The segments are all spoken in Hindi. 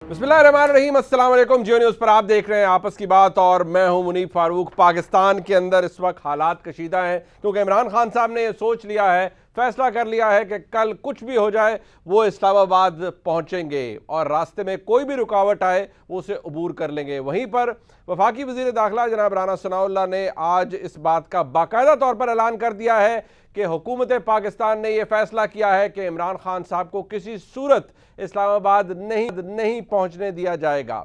बिस्मिल्लाहिर्रहमानिर्रहीम, अस्सलाम वालेकुम। जियो न्यूज़ पर आप देख रहे हैं आपस की बात और मैं हूं मुनीब फारूक। पाकिस्तान के अंदर इस वक्त हालात कशीदा हैं क्योंकि इमरान खान साहब ने यह सोच लिया है, फैसला कर लिया है कि कल कुछ भी हो जाए वो इस्लामाबाद पहुंचेंगे और रास्ते में कोई भी रुकावट आए वो उसे अबूर कर लेंगे। वहीं पर वफाकी वज़ीर दाखिला जनाब राना सनाउल्लाह ने आज इस बात का बाकायदा तौर पर ऐलान कर दिया है कि हुकूमत पाकिस्तान ने यह फैसला किया है कि इमरान खान साहब को किसी सूरत इस्लामाबाद नहीं पहुंचने दिया जाएगा।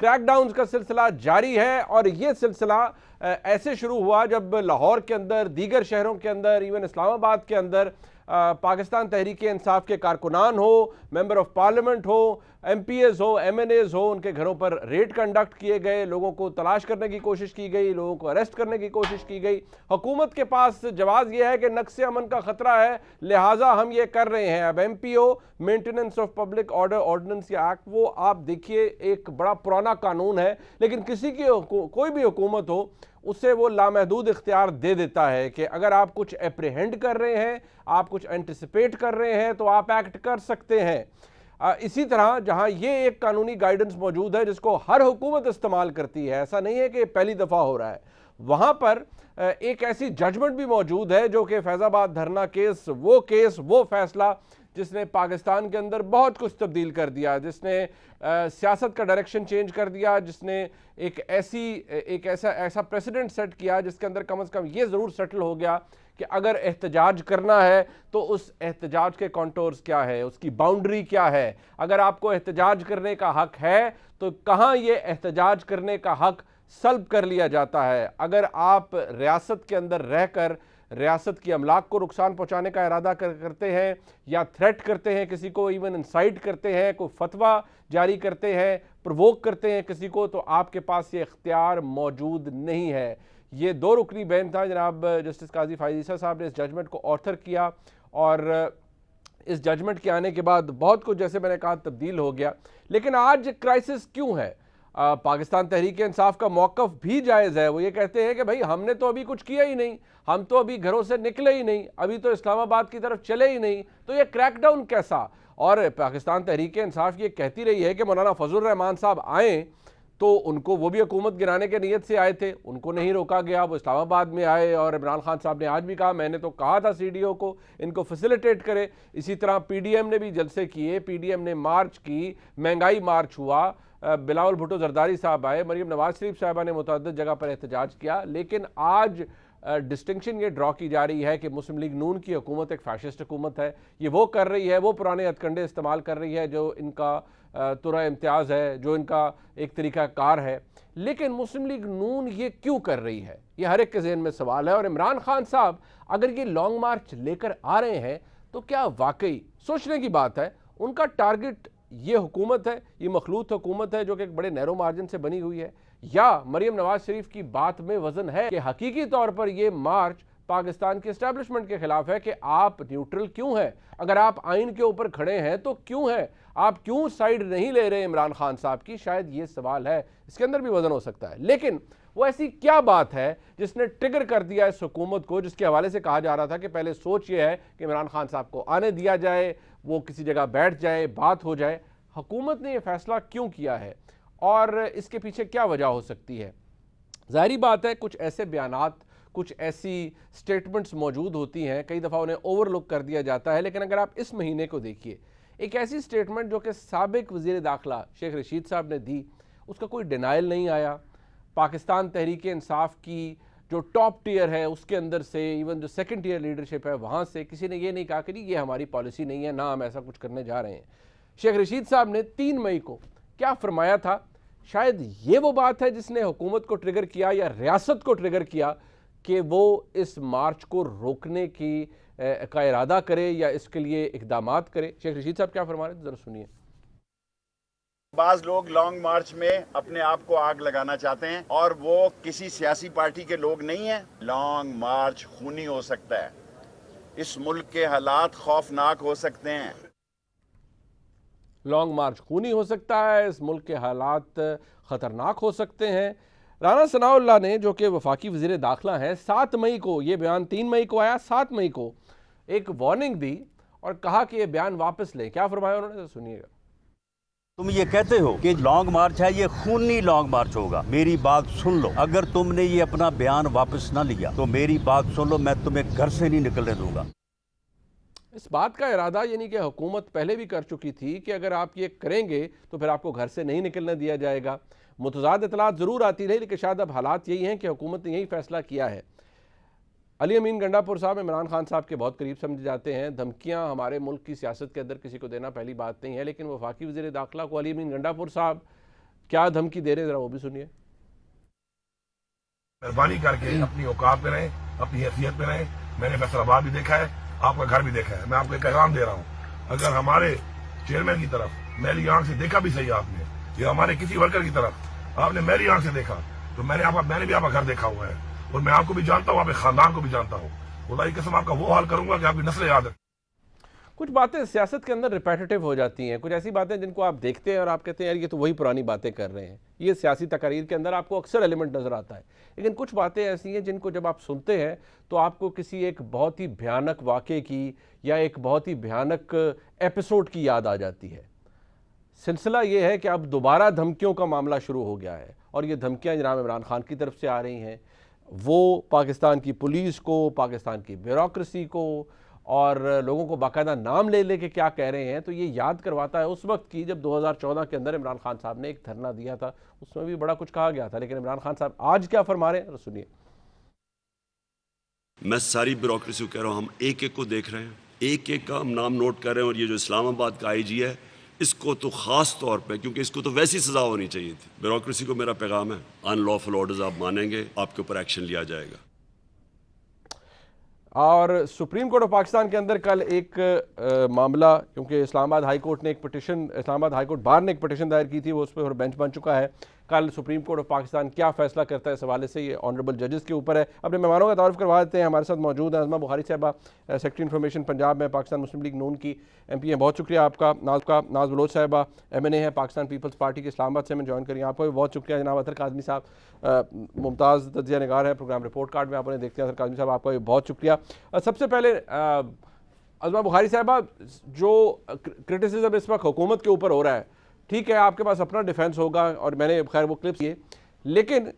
क्रैकडाउन का सिलसिला जारी है और यह सिलसिला ऐसे शुरू हुआ जब लाहौर के अंदर, दीगर शहरों के अंदर, इवन इस्लामाबाद के अंदर पाकिस्तान तहरीक इंसाफ के कारकुनान हो, मेंबर ऑफ पार्लियामेंट हो, MPs हो, MNAs हो, उनके घरों पर रेड कंडक्ट किए गए, लोगों को तलाश करने की कोशिश की गई, लोगों को अरेस्ट करने की कोशिश की गई। हुकूमत के पास जवाब यह है कि नक्शे अमन का खतरा है, लिहाजा हम ये कर रहे हैं। अब MPO maintenance of public order ordinance या एक्ट, वो आप देखिए एक बड़ा पुराना कानून है, लेकिन किसी की कोई भी हुकूमत हो उससे वो लामहदूद इख्तियार दे देता है कि अगर आप कुछ एप्रीहेंड कर रहे हैं, आप कुछ एंटिसिपेट कर रहे हैं तो आप एक्ट कर सकते हैं। इसी तरह जहां ये एक कानूनी गाइडेंस मौजूद है जिसको हर हुकूमत इस्तेमाल करती है, ऐसा नहीं है कि पहली दफ़ा हो रहा है, वहां पर एक ऐसी जजमेंट भी मौजूद है जो कि फैज़ाबाद धरना केस, वो फैसला जिसने पाकिस्तान के अंदर बहुत कुछ तब्दील कर दिया, जिसने सियासत का डायरेक्शन चेंज कर दिया, जिसने एक ऐसा प्रेसिडेंट सेट किया जिसके अंदर कम से कम ये ज़रूर सेटल हो गया कि अगर एहतजाज करना है तो उस एहतजाज के कॉन्टोर्स क्या है, उसकी बाउंड्री क्या है, अगर आपको एहतजाज करने का हक है तो कहाँ ये एहतजाज करने का हक सल्ब कर लिया जाता है। अगर आप रियासत के अंदर रहकर रियासत की अमलाक को नुकसान पहुंचाने का इरादा करते हैं या थ्रेट करते हैं किसी को, इवन इंसाइट करते हैं, कोई फतवा जारी करते हैं, प्रोवोक करते हैं किसी को, तो आपके पास ये इख्तियार मौजूद नहीं है। ये दो रुकनी बेंच था, जनाब जस्टिस काजी फायद ईसा साहब ने इस जजमेंट को ऑथर किया और इस जजमेंट के आने के बाद बहुत कुछ, जैसे मैंने कहा, तब्दील हो गया। लेकिन आज क्राइसिस क्यों है? पाकिस्तान तहरीक इंसाफ का मौक़िफ़ भी जायज़ है। वो ये कहते हैं कि भाई हमने तो अभी कुछ किया ही नहीं, हम तो अभी घरों से निकले ही नहीं, अभी तो इस्लामाबाद की तरफ चले ही नहीं, तो ये क्रैकडाउन कैसा? और पाकिस्तान तहरीक इंसाफ ये कहती रही है कि मौलाना फजल रहमान साहब आए तो उनको, वो भी हुकूमत गिराने के नीयत से आए थे, उनको नहीं रोका गया, वो इस्लामाबाद में आए और इमरान खान साहब ने आज भी कहा, मैंने तो कहा था CDO को इनको फैसिलिटेट करे। इसी तरह PDM ने भी जलसे किए, PDM ने मार्च की, महंगाई मार्च हुआ, बिलावल भुट्टो जरदारी साहब आए, मरीम नवाज शरीफ साहबा ने मुतअद्दिद जगह पर एहतजाज किया। लेकिन आज डिस्टिंक्शन ये ड्रॉ की जा रही है कि मुस्लिम लीग नून की हुकूमत एक फैशिस्ट हुकूमत है, ये वो कर रही है, वो पुराने हथकंडे इस्तेमाल कर रही है जो इनका तुरा इम्तियाज़ है, जो इनका एक तरीका कार है। लेकिन मुस्लिम लीग नून ये क्यों कर रही है, ये हर एक के ज़हन में सवाल है। और इमरान खान साहब अगर ये लॉन्ग मार्च लेकर आ रहे हैं तो क्या वाकई सोचने की बात है उनका टारगेट ये हुकूमत है, ये मखलूत हुकूमत है जो कि एक बड़े नैरो मार्जिन से बनी हुई है, या मरीम नवाज शरीफ की बात में वजन है कि हकीकी तौर पर ये मार्च पाकिस्तान के एस्टैब्लिशमेंट के खिलाफ है कि आप न्यूट्रल क्यों हैं? अगर आप आइन के ऊपर खड़े हैं तो क्यों हैं? आप क्यों साइड नहीं ले रहे इमरान खान साहब की? शायद ये सवाल है, इसके अंदर भी वजन हो सकता है। लेकिन वो ऐसी क्या बात है जिसने ट्रिगर कर दिया इस हुकूमत को, जिसके हवाले से कहा जा रहा था कि पहले सोच ये है कि इमरान खान साहब को आने दिया जाए, वो किसी जगह बैठ जाए, बात हो जाए। हुकूमत ने यह फैसला क्यों किया है और इसके पीछे क्या वजह हो सकती है? ज़ाहिरी बात है कुछ ऐसे बयानात, कुछ ऐसी स्टेटमेंट्स मौजूद होती हैं, कई दफ़ा उन्हें ओवरलुक कर दिया जाता है। लेकिन अगर आप इस महीने को देखिए, एक ऐसी स्टेटमेंट जो कि साबिक वज़ीर दाखिला शेख रशीद साहब ने दी, उसका कोई डिनाइल नहीं आया। पाकिस्तान तहरीक इंसाफ की जो टॉप टियर है उसके अंदर से, इवन जो सेकंड टियर लीडरशिप है वहाँ से किसी ने ये नहीं कहा कि ये हमारी पॉलिसी नहीं है, ना हम ऐसा कुछ करने जा रहे हैं। शेख रशीद साहब ने 3 मई को क्या फरमाया था, शायद ये वो बात है जिसने हुकूमत को ट्रिगर किया या रियासत को ट्रिगर किया कि वो इस मार्च को रोकने का इरादा करे या इसके लिए इकदामात करे। शेख रशीद साहब क्या फरमा रहे हैं, जरा सुनिए। बाज लोग लॉन्ग मार्च में अपने आप को आग लगाना चाहते हैं और वो किसी सियासी पार्टी के लोग नहीं हैं। लॉन्ग मार्च खूनी हो सकता है, इस मुल्क के हालात खौफनाक हो सकते हैं। लॉन्ग मार्च खूनी हो सकता है, इस मुल्क के हालात ख़तरनाक हो सकते हैं। राना सनाउल्लाह ने, जो कि वफाकी वज़ीर दाखिला हैं, 7 मई को, ये बयान 3 मई को आया, 7 मई को एक वार्निंग दी और कहा कि ये बयान वापस लें। क्या फरमाया उन्होंने, सुनिएगा। तुम ये कहते हो कि लॉन्ग मार्च है, ये खूनी लॉन्ग मार्च होगा। मेरी बात सुन लो, अगर तुमने ये अपना बयान वापस ना लिया तो मेरी बात सुन लो, मैं तुम्हें घर से नहीं निकलने दूंगा। इस बात का इरादा यानी कि हुकूमत पहले भी कर चुकी थी कि अगर आप ये करेंगे तो फिर आपको घर से नहीं निकलने दिया जाएगा। मुतज़ाद इतलात ज़रूर आती रही, लेकिन शायद अब हालात यही हैं कि हुकूमत ने यही फैसला किया है। अली अमीन गंडापुर साहब इमरान खान साहब के बहुत करीब समझे जाते हैं। धमकियां हमारे मुल्क की सियासत के अंदर किसी को देना पहली बात नहीं है, लेकिन वफाकी वज़ीर दाखिला को अली अमीन गंडापुर साहब क्या धमकी दे रहे हैं, ज़रा वो भी सुनिए। मेहरबानी करके अपनी औकात पे रहें, अपनी हैसियत पे रहें। मैंने फैसलाबाद भी देखा है, आपका घर भी देखा है। मैं आपको एक पैगाम दे रहा हूँ, अगर हमारे चेयरमैन की तरफ मेरी आंख से देखा भी सही आपने, या हमारे किसी वर्कर की तरफ आपने मेरी आंख से देखा, तो मैंने भी आपका घर देखा हुआ है और मैं आपको भी जानता हूँ, आपके खानदान को भी जानता हूँ। खुदा की कसम आपका वो हाल करूंगा कि आपकी नस्लें याद रखें। कुछ बातें सियासत के अंदर रिपीटेटिव हो जाती हैं, कुछ ऐसी बातें जिनको आप देखते हैं और आप कहते हैं यार ये तो वही पुरानी बातें कर रहे हैं। ये सियासी तकारीर के अंदर आपको अक्सर एलिमेंट नज़र आता है, लेकिन कुछ बातें ऐसी हैं जिनको जब आप सुनते हैं तो आपको किसी एक बहुत ही भयानक वाक़े की या एक बहुत ही भयानक एपिसोड की याद आ जाती है। सिलसिला ये है कि अब दोबारा धमकियों का मामला शुरू हो गया है और ये धमकियाँ जनाब इमरान खान की तरफ से आ रही हैं। वो पाकिस्तान की पुलिस को, पाकिस्तान की ब्यूरोक्रेसी को और लोगों को बाकायदा नाम ले लेके क्या कह रहे हैं, तो ये याद करवाता है उस वक्त की जब 2014 के अंदर इमरान खान साहब ने एक धरना दिया था। उसमें भी बड़ा कुछ कहा गया था, लेकिन इमरान खान साहब आज क्या फरमा रहे हैं सुनिए। मैं सारी ब्यूरोक्रेसी को कह रहा हूँ, हम एक एक को देख रहे हैं, एक एक का हम नाम नोट कर रहे हैं। और ये जो इस्लामाबाद का आईजी है, इसको तो ख़ास तौर पे, क्योंकि इसको तो वैसी सज़ा होनी चाहिए थी। ब्यूरोक्रेसी को मेरा पैगाम है, अनलॉफुल ऑर्डर्स आप मानेंगे, आपके ऊपर एक्शन लिया जाएगा। और सुप्रीम कोर्ट ऑफ पाकिस्तान के अंदर कल एक मामला, क्योंकि इस्लामाबाद हाई कोर्ट ने एक petition, Islamabad high court bar ने एक पिटिशन दायर की थी, वो उस पर बेंच बन चुका है। कल सुप्रीम कोर्ट ऑफ पाकिस्तान क्या फैसला करता है इस हवाले से, ये ऑनरेबल जजेस के ऊपर है। अपने मेहमानों का तारुफ करवा देते हैं। हमारे साथ मौजूद है अज़मा बुखारी साहबा, सेक्रेटरी इन्फॉर्मेशन पंजाब में, पाकिस्तान मुस्लिम लीग नून की MP हैं। बहुत शुक्रिया आपका। नाज बलोच साहबा MNA है, पाकिस्तान पीपल्स पार्टी के इस्लामाबाद से हमें ज्वाइन करिए। आपका भी बहुत शुक्रिया। जनाब अतर काज़मी साहब मुमताज़ तज्ज़िया निगार है, प्रोग्राम रिपोर्ट कार्ड में आपने देखते हैं। अतर काज़मी साहब आपका भी बहुत शुक्रिया। सबसे पहले अज़मा बुखारी साहबा, जो क्रिटिसिज्म इस वक्त हुकूमत के ऊपर हो रहा है, ठीक है आपके पास अपना डिफेंस होगा और मैंने खैर वो क्लिप्स किए, लेकिन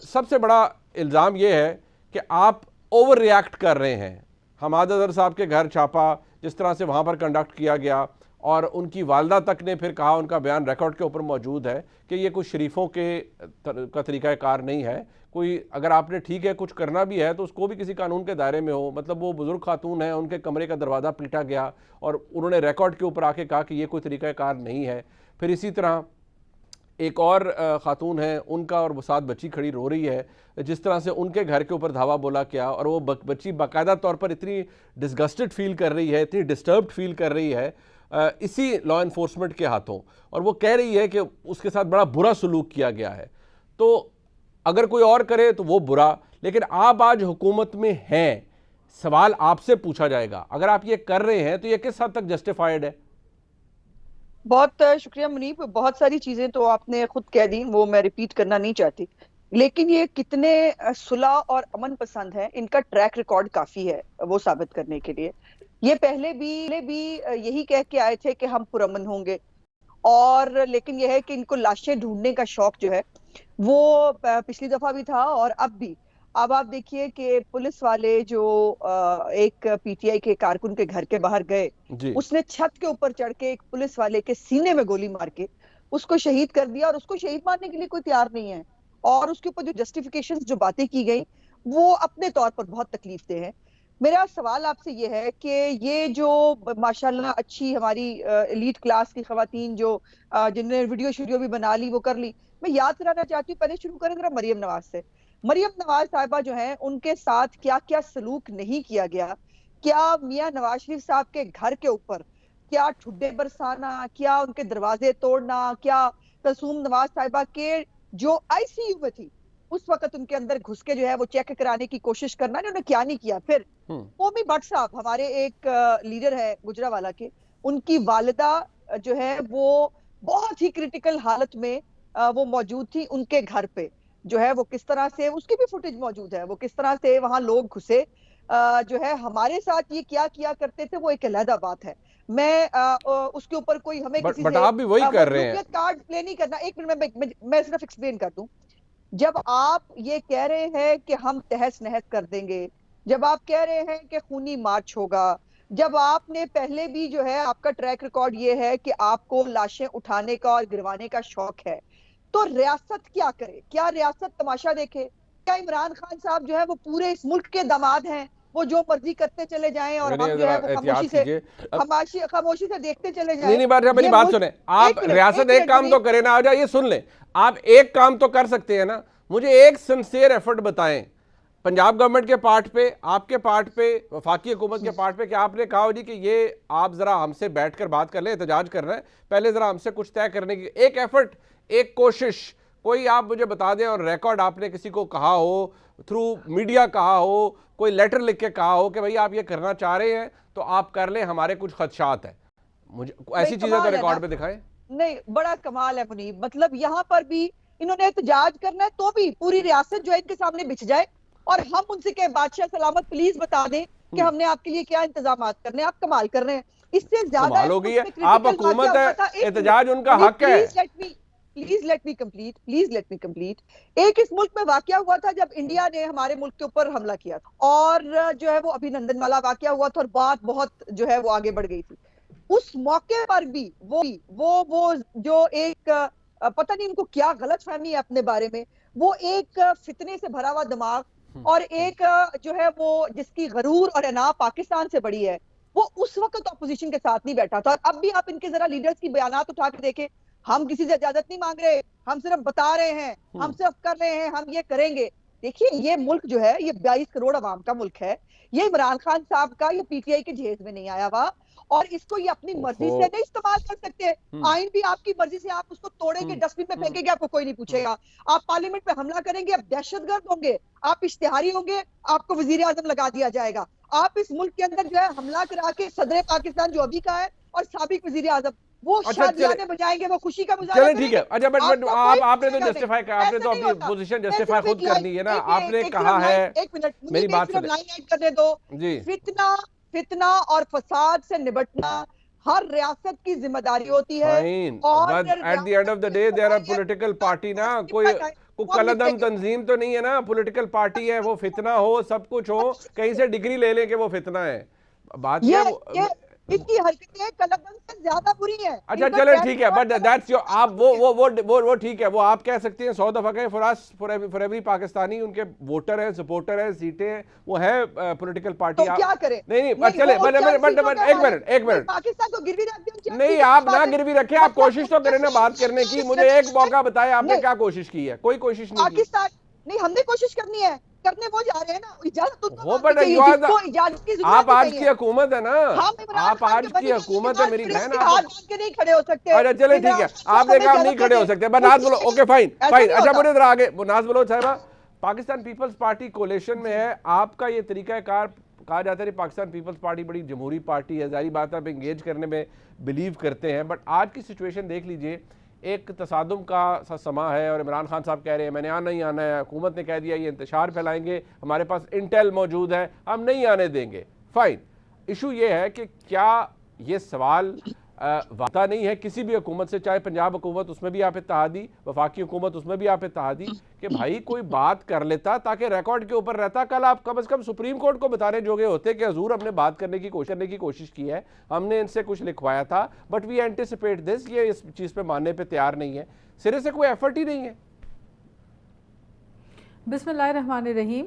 सबसे बड़ा इल्ज़ाम ये है कि आप ओवर रिएक्ट कर रहे हैं। हमाद अज़हर साहब के घर छापा जिस तरह से वहाँ पर कंडक्ट किया गया, और उनकी वालदा तक ने फिर कहा, उनका बयान रिकॉर्ड के ऊपर मौजूद है कि ये कुछ शरीफों का तरीक़ाकार नहीं है। कोई अगर आपने ठीक है कुछ करना भी है तो उसको भी किसी कानून के दायरे में हो। मतलब वो बुज़ुर्ग खातून है, उनके कमरे का दरवाज़ा पीटा गया और उन्होंने रिकॉर्ड के ऊपर आके कहा कि ये कोई तरीक़ाकार नहीं है। फिर इसी तरह एक और खातून है, उनका और वो साथ बच्ची खड़ी रो रही है, जिस तरह से उनके घर के ऊपर धावा बोला क्या, और वो बच्ची बाकायदा तौर पर इतनी डिस्गस्टेड फील कर रही है, इतनी डिस्टर्ब्ड फील कर रही है इसी लॉ इन्फोर्समेंट के हाथों, और वो कह रही है कि उसके साथ बड़ा बुरा सलूक किया गया है। तो अगर कोई और करे तो वो बुरा, लेकिन आप आज हुकूमत में हैं, सवाल आपसे पूछा जाएगा, अगर आप ये कर रहे हैं तो ये किस हद तक जस्टिफाइड है? बहुत शुक्रिया मुनीब। बहुत सारी चीजें तो आपने खुद कह दी, वो मैं रिपीट करना नहीं चाहती, लेकिन ये कितने सुलह और अमन पसंद हैं, इनका ट्रैक रिकॉर्ड काफी है वो साबित करने के लिए। ये पहले भी यही कह के आए थे कि हम पुरअमन होंगे, और लेकिन यह है कि इनको लाशें ढूंढने का शौक जो है वो पिछली दफा भी था और अब भी। अब आप देखिए कि पुलिस वाले जो एक PTI के कारकुन के घर के बाहर गए, उसने छत के ऊपर चढ़ के एक पुलिस वाले के सीने में गोली मार के उसको शहीद कर दिया, और उसको शहीद मारने के लिए कोई तैयार नहीं है। और उसके ऊपर जो जस्टिफिकेशन, जो बातें की गई, वो अपने तौर पर बहुत तकलीफदेह है। मेरा सवाल आपसे ये है कि ये जो माशाल्लाह अच्छी हमारी एलीट क्लास की खवातीन जो जिन्होंने वीडियो भी बना ली, वो कर ली, मैं याद कराना चाहती हूँ, पहले शुरू करें जरा मरियम नवाज से। मरियम नवाज साहिबा जो है, उनके साथ क्या क्या सलूक नहीं किया गया, क्या मियां नवाज शरीफ साहब के घर के ऊपर क्या ठुड्डे बरसाना, क्या उनके दरवाजे तोड़ना, क्या कसूम नवाज साहिबा के जो ICU में थी उस वक्त उनके अंदर घुस के जो है वो चेक कराने की कोशिश करना, उन्होंने क्या नहीं किया। फिर मोमी भट्ट साहब, हमारे एक लीडर है गुजरावाला के, उनकी वालिदा जो है वो बहुत ही क्रिटिकल हालत में वो मौजूद थी उनके घर पे, जो है वो किस तरह से, उसकी भी फुटेज मौजूद है, वो किस तरह से वहां लोग घुसे, जो है हमारे साथ ये क्या किया करते थे वो एक अलहदा बात है। मैं उसके ऊपर कोई हमें किसी बट से आप भी वही कर रहे हैं। कार्ड प्ले नहीं करना। एक मिनट मैं सिर्फ एक्सप्लेन कर दूं। जब आप ये कह रहे हैं कि हम तहस नहस कर देंगे, जब आप कह रहे हैं कि खूनी मार्च होगा, जब आपने पहले भी जो है आपका ट्रैक रिकॉर्ड ये है कि आपको लाशें उठाने का और गिरवाने का शौक है, तो रियासत क्या करे? क्या रियासत तमाशा देखे? क्या इमरान खान साहब जो है वो पूरे इस मुल्क के दामाद हैं, वो जो मर्जी करते चले जाएं और हम जो है वो खामोशी से देखते चले जाएं? नहीं बात, मेरी बात सुने आप। रियासत एक काम तो करे ना, आ जाइए सुन ले। आप एक काम तो कर सकते हैं ना, मुझे एक सिंसियर एफर्ट बताएं पंजाब गवर्नमेंट के पार्ट पे, आपके पार्ट पे, वफाकी हुकूमत के पार्ट पे, कि आपने कहा जी कि ये आप जरा हमसे बैठकर बात कर लें, एहतजाज कर रहे हैं, पहले जरा हमसे कुछ तय करने की एक एफर्ट, एक कोशिश कोई आप मुझे बता दें, और रिकॉर्ड आपने किसी को कहा हो, थ्रू मीडिया कहा हो, कोई लेटर लिख के कहा हो कि भाई आप ये करना चाह रहे हैं तो आप कर लें, हमारे कुछ खदशात हैं, मुझे ऐसी चीजें तो रिकॉर्ड पे दिखाएं। नहीं, बड़ा कमाल है मुनीब, मतलब यहाँ पर भी इन्होंने एहतजाज करना है तो भी पूरी रियासत जो है इनके सामने बिछ जाए और हम उनसे कहे बादशाह सलामत प्लीज बता दें कि हमने आपके लिए क्या इंतजाम करने। आप कमाल कर रहे हैं, इससे ज्यादा हो गई है। आप हुकूमत है, एहतजाज उनका हक है। Please let me complete. एक इस मुल्क में वाकया हुआ था जब इंडिया ने हमारे मुल्क के ऊपर हमला किया था, और जो है वो अभिनंदन वाला वाकया हुआ था और बात बहुत जो है वो आगे बढ़ गई थी। उस मौके पर भी वो जो एक पता नहीं उनको क्या गलतफहमी है अपने बारे में, वो एक फितने से भरा हुआ दिमाग और एक जो है वो जिसकी गरूर और अना पाकिस्तान से बड़ी है, वो उस वक्त ऑपोजिशन के साथ नहीं बैठा था। और अब भी आप इनके जरा लीडर्स की बयानात उठा के देखें, हम किसी से इजाजत नहीं मांग रहे, हम सिर्फ बता रहे हैं, हम सिर्फ कर रहे हैं, हम ये करेंगे। देखिए ये मुल्क जो है ये 22 करोड़ आवाम का मुल्क है, ये इमरान खान साहब का ये पीटीआई के जेल में नहीं आया हुआ, और इसको ये अपनी मर्जी से नहीं इस्तेमाल कर सकते। आइन भी आपकी मर्जी से, आप उसको तोड़ेंगे, डस्टबिन में फेंकेंगे, आपको कोई नहीं पूछेगा। आप पार्लियामेंट पे हमला करेंगे, आप दहशतगर्द होंगे, आप इश्तिहारी होंगे, आपको वजीर आजम लगा दिया जाएगा। आप इस मुल्क के अंदर जो है हमला करा के सदर पाकिस्तान जो अभी का है और साबिक वजीर आजम वो शादियां बजाएंगे, वो खुशी का मुजाहरा करेंगे। ठीक है, अच्छा बट आपने तो जस्टिफाई कर, आपने तो अपनी पोजीशन जस्टिफाई खुद करनी है ना। आपने कहा है, एक मिनट मेरी बात सुनो, लाइन ऐड करने दो जी। फितना और फसाद से निपटना हर रियासत की जिम्मेदारी होती है। और at the end of the day there are political party ना, कोई कलदम तंजीम तो नहीं है ना, पॉलिटिकल पार्टी है। वो फितना हो, सब कुछ हो, कहीं से डिग्री ले लें कि वो फितना है, बात क्या इनकी हरकतें कलदम से ज्यादा बुरी हैं। अच्छा चले ठीक है, बट दैट्स योर, आप वो ठीक है, वो आप कह सकते हैं 100 दफा कहें। फॉर एवरी पाकिस्तानी उनके वोटर हैं, सपोर्टर हैं, सीटें वो है पॉलिटिकल पार्टी। तो क्या करें? नहीं चले, बट एक मिनट पाकिस्तान को गिरवी रख दें। नहीं, आप ना गिरवी रखें, आप कोशिश तो करें ना बात करने की। मुझे एक मौका बताए, आपने क्या कोशिश की है? कोई कोशिश नहीं। पाकिस्तान नहीं, हमने कोशिश करनी है, करने वो जा रहे हैं ना, इजाजत उनको हो, बट इजाजत की आप आज की हुकूमत है ना, आप आज की हुकूमत है मेरी बहन, हाथ बांध के नहीं खड़े हो सकते। अच्छा चले ठीक है, आपने कहा नहीं खड़े हो सकते, नाज बोलो, ओके फाइन। अच्छा मुझे इधर आगे नाज बोलो साहिबा, पाकिस्तान पीपल्स पार्टी कोलेशन में है, आपका ये तरीकाकार कहा जाता है पाकिस्तान पीपल्स पार्टी बड़ी जमहूरी पार्टी है, जाहिर बात है आप एंगेज करने में बिलीव करते हैं, बट आज की सिचुएशन देख लीजिए, एक तसादुम का सा समा है और इमरान खान साहब कह रहे हैं मैंने आना ही आना है, हुकूमत ने कह दिया ये इंतशार फैलाएंगे, हमारे पास इंटेल मौजूद है, हम नहीं आने देंगे। फाइन, इशू ये है कि क्या ये सवाल वादा नहीं है किसी भी हुकूमत से, चाहे पंजाब हुकूमत उसमें भी आप इत्तेहादी, वफाकी हुकूमत उसमें भी आप इत्तेहादी, कि भाई कोई बात कर लेता ताकि रिकॉर्ड के ऊपर रहता। कल आप कम से कम सुप्रीम कोर्ट को बताने जोगे होते कि हजूर हमने बात करने की कोशिश की है, हमने इनसे कुछ लिखवाया था, बट वी एंटिसिपेट दिस, ये इस चीज़ पे मानने पे तैयार नहीं है, सिरे से कोई एफर्ट ही नहीं है। बिस्मिल्लाहिर्रहमानिर्रहीम।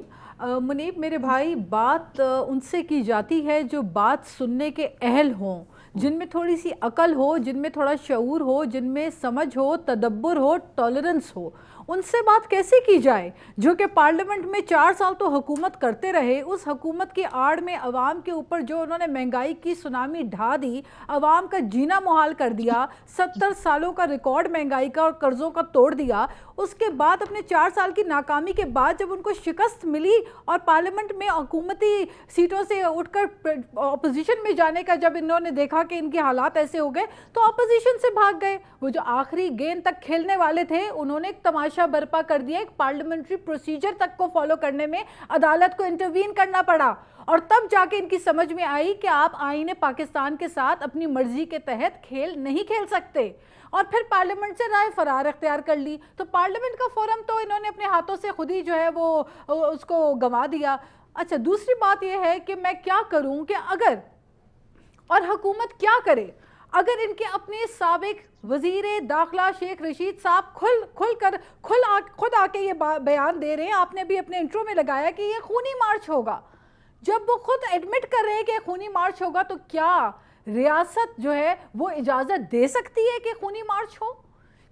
मुनीब मेरे भाई, बात उनसे की जाती है जो बात सुनने के अहल हों, जिनमें थोड़ी सी अकल हो, जिनमें थोड़ा शऊर हो, जिनमें समझ हो, तदब्बर हो, टॉलरेंस हो। उनसे बात कैसे की जाए जो कि पार्लियामेंट में 4 साल तो हुकूमत करते रहे, उस हुकूमत की आड़ में अवाम के ऊपर जो उन्होंने महंगाई की सुनामी ढा दी, अवाम का जीना मुहाल कर दिया, 70 सालों का रिकॉर्ड महंगाई का और कर्ज़ों का तोड़ दिया। उसके बाद अपने 4 साल की नाकामी के बाद जब उनको शिकस्त मिली और पार्लियामेंट में हुकूमती सीटों से उठकर अपोजिशन में जाने का जब इन्होंने देखा कि इनके हालात ऐसे हो गए, तो अपोजिशन से भाग गए। वो जो आखिरी गेंद तक खेलने वाले थे, उन्होंने एक तमाशा तमाशा बर्पा कर दिया। एक पार्लियामेंट्री प्रोसीजर तक को फॉलो करने में अदालत को इंटरवीन करना पड़ा और तब जाके इनकी समझ में आई कि आप आईने पाकिस्तान के साथ अपनी मर्जी के तहत खेल नहीं खेल सकते, और फिर पार्लियामेंट से राय फरार अख्तियार कर ली। तो पार्लियामेंट का फोरम तो इन्होंने अपने हाथों से खुद ही जो है वो उसको गंवा दिया। अच्छा, दूसरी बात यह है कि मैं क्या करूं कि अगर, और हुकूमत क्या करे, अगर इनके अपने साबिक वजीर दाखिला शेख रशीद साहब खुद आके ये बयान दे रहे हैं, आपने भी अपने इंट्रो में लगाया कि ये खूनी मार्च होगा, जब वो खुद एडमिट कर रहे हैं कि खूनी मार्च होगा, तो क्या रियासत जो है वो इजाज़त दे सकती है कि खूनी मार्च हो?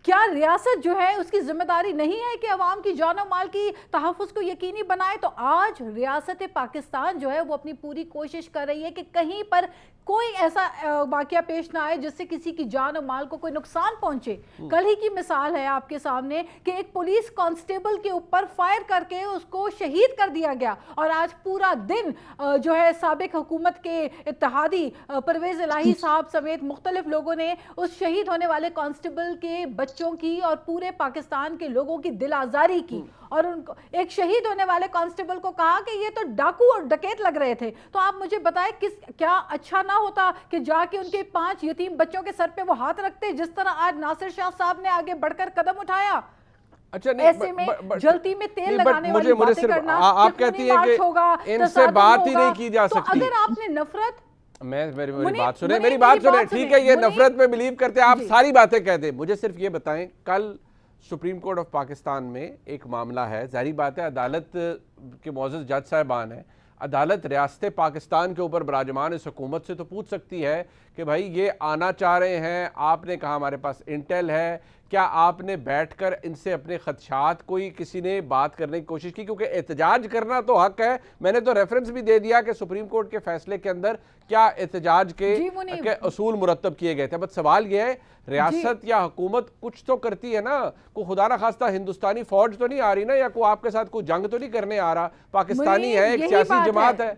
क्या रियासत जो है उसकी जिम्मेदारी नहीं है कि अवाम की जान और माल की तहफ़्फ़ुज़ को यकीनी बनाए? तो आज रियासत पाकिस्तान जो है वो अपनी पूरी कोशिश कर रही है कि कहीं पर कोई ऐसा वाक़या पेश ना आए जिससे किसी की जान और माल को कोई नुकसान पहुंचे। कल ही की मिसाल है आपके सामने कि एक पुलिस कांस्टेबल के ऊपर फायर करके उसको शहीद कर दिया गया, और आज पूरा दिन जो है साबिक हुकूमत के इत्तेहादी परवेज़ इलाही साहब समेत मुख्तलिफ लोगों ने उस शहीद होने वाले कांस्टेबल के बच्चों की और पूरे पाकिस्तान के लोगों की दिल आज़ारी की, और उनको एक शहीद होने वाले कांस्टेबल को कहा कि ये तो डाकू और डकैत लग रहे थे। तो आप मुझे बताएं क्या अच्छा ना होता कि जाके उनके 5 यतीम बच्चों के सर पे वो हाथ रखते, जिस तरह आज नासिर शाह साहब ने आगे बढ़कर कदम उठाया। अच्छा, नहीं, ऐसे में जल्दी में तेल लगाने वाली बातें करना, आप कहती हैं कि इनसे बात ही नहीं की जा सकती। अगर आपने नफरत, मेरी बात सुने, ठीक है, ये नफरत में बिलीव करते हैं आप, सारी बातें कहते हैं। मुझे सिर्फ ये बताएं, कल सुप्रीम कोर्ट ऑफ पाकिस्तान में एक मामला है, जाहिर बात है अदालत के मौजूद जज साहबान है, अदालत रियासत पाकिस्तान के ऊपर बराजमान इस हुकूमत से तो पूछ सकती है कि भाई ये आना चाह रहे हैं, आपने कहा हमारे पास इंटेल है, क्या आपने बैठकर इनसे अपने खदशात कोई किसी ने बात करने की कोशिश की? क्योंकि एहतजाज करना तो हक है, मैंने तो रेफरेंस भी दे दिया कि सुप्रीम कोर्ट के फैसले के अंदर क्या एहतजाज के असूल मुरतब किए गए थे। बस सवाल यह है, रियासत या हुकूमत कुछ तो करती है ना, को खुदा ना खास्ता हिंदुस्तानी फौज तो नहीं आ रही ना, या कोई आपके साथ कोई जंग तो नहीं करने आ रहा, पाकिस्तानी है, एक सियासी जमात है।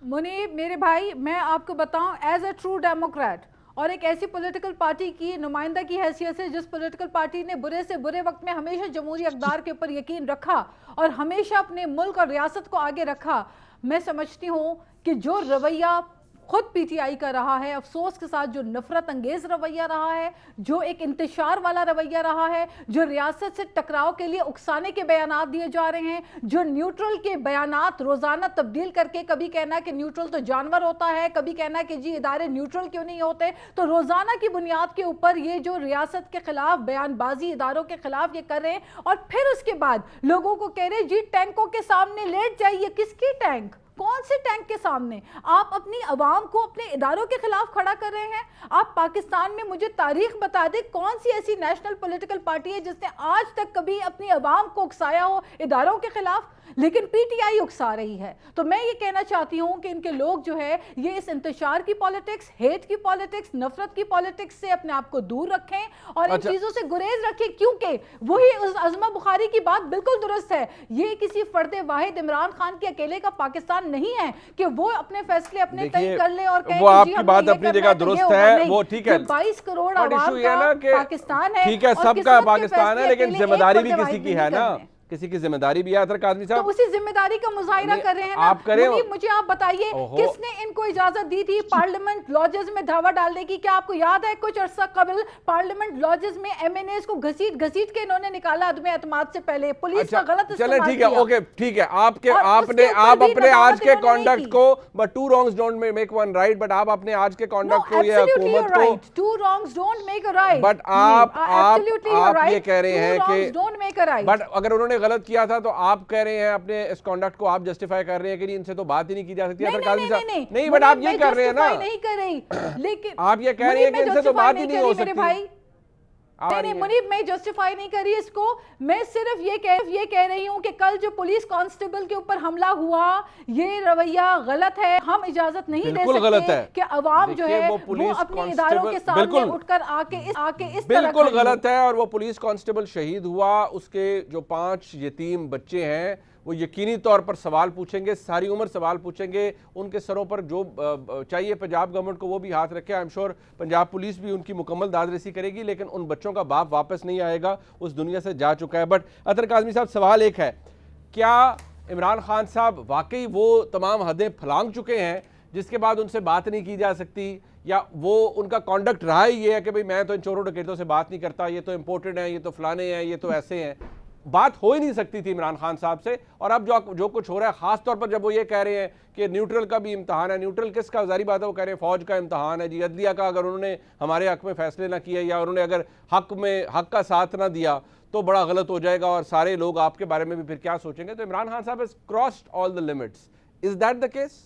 मुनीब मेरे भाई, मैं आपको बताऊं, एज ए ट्रू डेमोक्रेट और एक ऐसी पॉलिटिकल पार्टी की नुमाइंदा की हैसियत से जिस पॉलिटिकल पार्टी ने बुरे से बुरे वक्त में हमेशा जमहूरी अक़दार के ऊपर यकीन रखा और हमेशा अपने मुल्क और रियासत को आगे रखा, मैं समझती हूँ कि जो रवैया खुद पीटीआई का रहा है, अफसोस के साथ जो नफरत अंगेज रवैया रहा है, जो एक इंतशार वाला रवैया रहा है, जो रियासत से टकराव के लिए उकसाने के बयानात दिए जा रहे हैं, जो न्यूट्रल के बयानात रोजाना तब्दील करके कभी कहना कि न्यूट्रल तो जानवर होता है, कभी कहना कि जी इदारे न्यूट्रल क्यों नहीं होते, तो रोजाना की बुनियाद के ऊपर ये जो रियासत के खिलाफ बयानबाजी इदारों के खिलाफ ये कर रहे हैं, और फिर उसके बाद लोगों को कह रहे जी टैंकों के सामने लेट जाइए। किसकी टैंक? कौन से टैंक के सामने? आप अपनी अवाम को अपने इदारों के खिलाफ खड़ा कर रहे हैं। आप पाकिस्तान में मुझे तारीख बता दें, कौन सी ऐसी नेशनल पॉलिटिकल पार्टी है जिसने आज तक कभी अपनी अवाम को उकसाया हो इदारों के खिलाफ? लेकिन पीटीआई उकसा रही है। तो मैं ये कहना चाहती हूं कि इनके लोग जो है ये इस इंतशार की पॉलिटिक्स, हेट की पॉलिटिक्स, नफरत की पॉलिटिक्स से अपने आप को दूर रखें और इन चीजों से गुरेज रखें, क्योंकि वही उस अज़मा बुखारी की बात बिल्कुल दुरुस्त है। ये किसी फर्दे वाहिद इमरान खान के अकेले का पाकिस्तान नहीं है कि वो अपने फैसले अपने तय कर ले और कहे वो आपकी बात अपनी जगह दुरुस्त है, वो ठीक है, 22 करोड़ आवाम का पाकिस्तान है, ठीक है, सबका पाकिस्तान है, लेकिन जिम्मेदारी भी किसी की है ना, किसी की जिम्मेदारी भी है। कादरी साहब तो उसी जिम्मेदारी का मुजाहिरा कर रहे हैं ना। आप करें, मुझे आप बताइए किसने इनको इजाजत दी थी पार्लियामेंट लॉजेस में धावा डालने की? क्या आपको याद है कुछ अरसा कबल पार्लियामेंट लॉजेस में एमएनएस को घसीट के इन्होंने निकाला अदम एतमाद से पहले? पुलिस का गलत इस्तेमाल किया। ठीक है, ओके, ठीक है, आप अपने आज के कॉन्डक्ट को, but two wrongs don't make one right, but आप अपने आज के कॉन्डक्ट को या हुकूमत को, two wrongs don't make a right, but आप ये कह रहे हैं कि don't make a right, but अगर उन्होंने गलत किया था तो आप कह रहे हैं अपने इस कॉन्डक्ट को आप जस्टिफाई कर रहे हैं कि नहीं, इनसे तो बात ही नहीं की जा सकती। नहीं, बट आप ये कर रहे हैं ना, नहीं कर रही, लेकिन आप ये कह रहे हैं कि इनसे तो बात ही नहीं हो सकती। नहीं मुनीब, मैं जस्टिफाई नहीं कर रही इसको, मैं सिर्फ ये कह रही हूँ कि कल जो पुलिस कांस्टेबल के ऊपर हमला हुआ, ये रवैया गलत है। हम इजाजत नहीं दे सकते कि अवाम जो है वो अपने इदारों के सामने उठकर आके इस बिल्कुल गलत है। और वो पुलिस कांस्टेबल शहीद हुआ, उसके जो 5 यतीम बच्चे हैं वो यकीनी तौर पर सवाल पूछेंगे, सारी उम्र सवाल पूछेंगे, उनके सरों पर जो चाहिए पंजाब गवर्नमेंट को वो भी हाथ रखे। I am sure Punjab police भी उनकी मुकम्मल दादरसी करेगी, लेकिन उन बच्चों का बाप वापस नहीं आएगा, उस दुनिया से जा चुका है। बट अतर काज़मी साहब, सवाल एक है, क्या इमरान खान साहब वाकई वो तमाम हदें फलांग चुके हैं जिसके बाद उनसे बात नहीं की जा सकती, या वो उनका कॉन्डक्ट रहा ही ये है कि भाई मैं तो इन चोरों डकैतों से बात नहीं करता, ये तो इम्पोर्टेड हैं, ये तो फलाने हैं, ये तो ऐसे हैं, बात हो ही नहीं सकती थी इमरान खान साहब से। और अब जो कुछ हो रहा है, खास तौर पर जब वो ये कह रहे हैं कि न्यूट्रल का भी इम्तहान है, न्यूट्रल किसका, जारी बात है वो कह रहे हैं फौज का इम्तहान है जी, अदलिया का, अगर उन्होंने हमारे हक में फैसले ना किए या उन्होंने अगर हक का साथ ना दिया तो बड़ा गलत हो जाएगा और सारे लोग आपके बारे में भी फिर क्या सोचेंगे। तो इमरान खान साहब has crossed all the limits, is that the case?